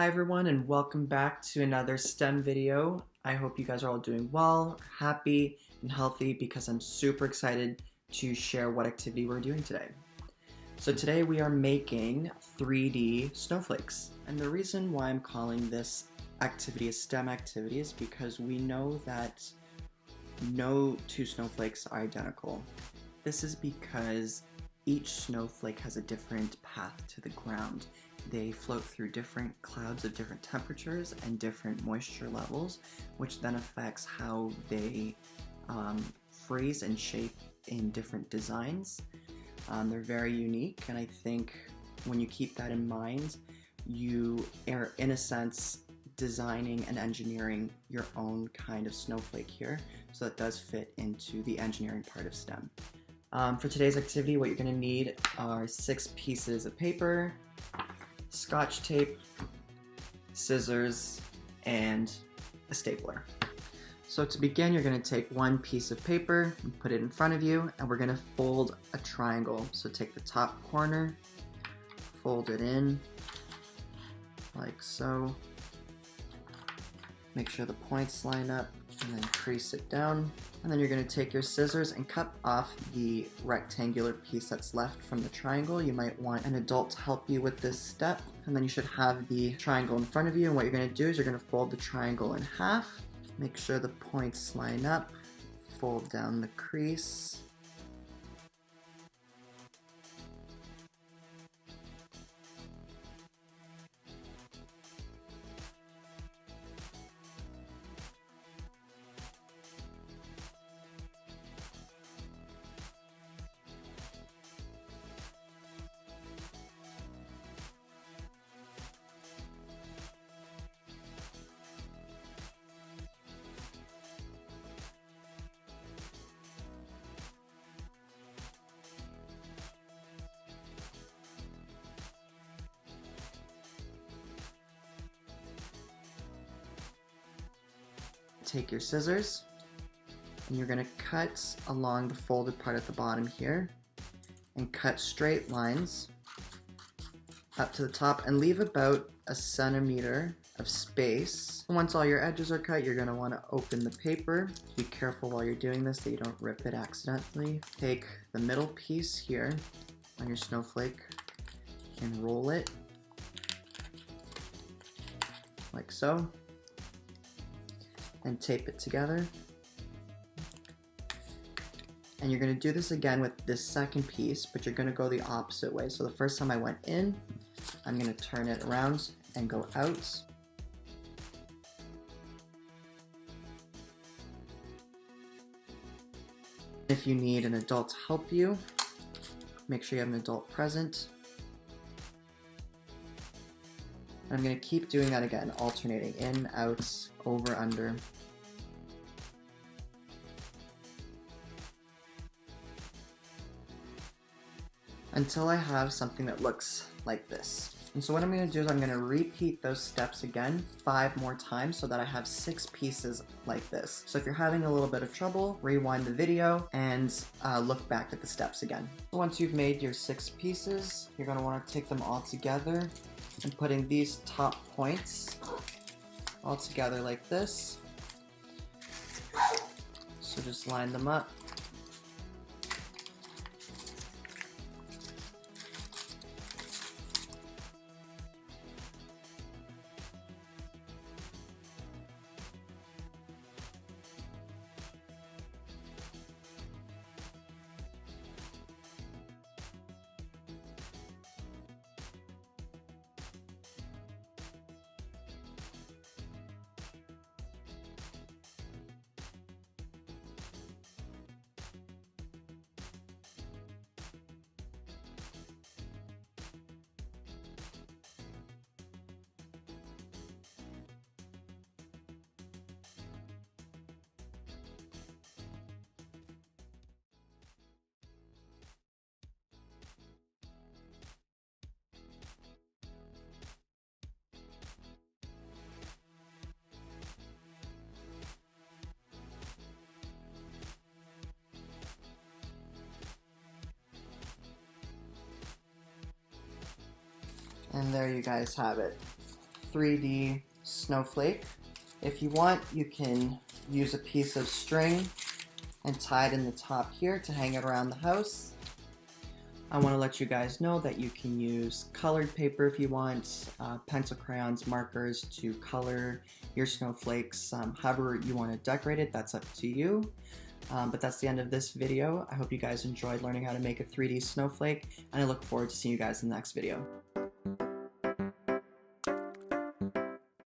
Hi everyone, and welcome back to another STEM video. I hope you guys are all doing well, happy, and healthy because I'm super excited to share what activity we're doing today. So today we are making 3D snowflakes. And the reason why I'm calling this activity a STEM activity is because we know that no two snowflakes are identical. This is because each snowflake has a different path to the ground. They float through different clouds of different temperatures and different moisture levels, which then affects how they freeze and shape in different designs. They're very unique, and I think when you keep that in mind, you are, in a sense, designing and engineering your own kind of snowflake here, so that does fit into the engineering part of STEM. For today's activity, what you're going to need are 6 pieces of paper, Scotch tape, scissors, and a stapler. So to begin, you're going to take one piece of paper and put it in front of you, and we're going to fold a triangle. So take the top corner, fold it in like so. Make sure the points line up, and then crease it down. And then you're going to take your scissors and cut off the rectangular piece that's left from the triangle. You might want an adult to help you with this step. And then you should have the triangle in front of you. And what you're going to do is you're going to fold the triangle in half. Make sure the points line up. Fold down the crease. Take your scissors, and you're going to cut along the folded part at the bottom here, and cut straight lines up to the top, and leave about a centimeter of space. Once all your edges are cut, you're going to want to open the paper. Be careful while you're doing this that you don't rip it accidentally. Take the middle piece here on your snowflake and roll it like so, and tape it together. And you're going to do this again with this second piece, but you're going to go the opposite way. So the first time I went in, I'm going to turn it around and go out. If you need an adult to help you, make sure you have an adult present. And I'm going to keep doing that again, alternating in, out, over, under. Until I have something that looks like this. And so what I'm going to do is I'm going to repeat those steps again 5 more times so that I have 6 pieces like this. So if you're having a little bit of trouble, rewind the video and look back at the steps again. Once you've made your 6 pieces, you're going to want to take them all together and putting these top points all together like this. So just line them up. And there you guys have it. 3D snowflake. If you want, you can use a piece of string and tie it in the top here to hang it around the house. I want to let you guys know that you can use colored paper if you want, pencil, crayons, markers to color your snowflakes. However you want to decorate it, that's up to you. But that's the end of this video. I hope you guys enjoyed learning how to make a 3D snowflake, and I look forward to seeing you guys in the next video.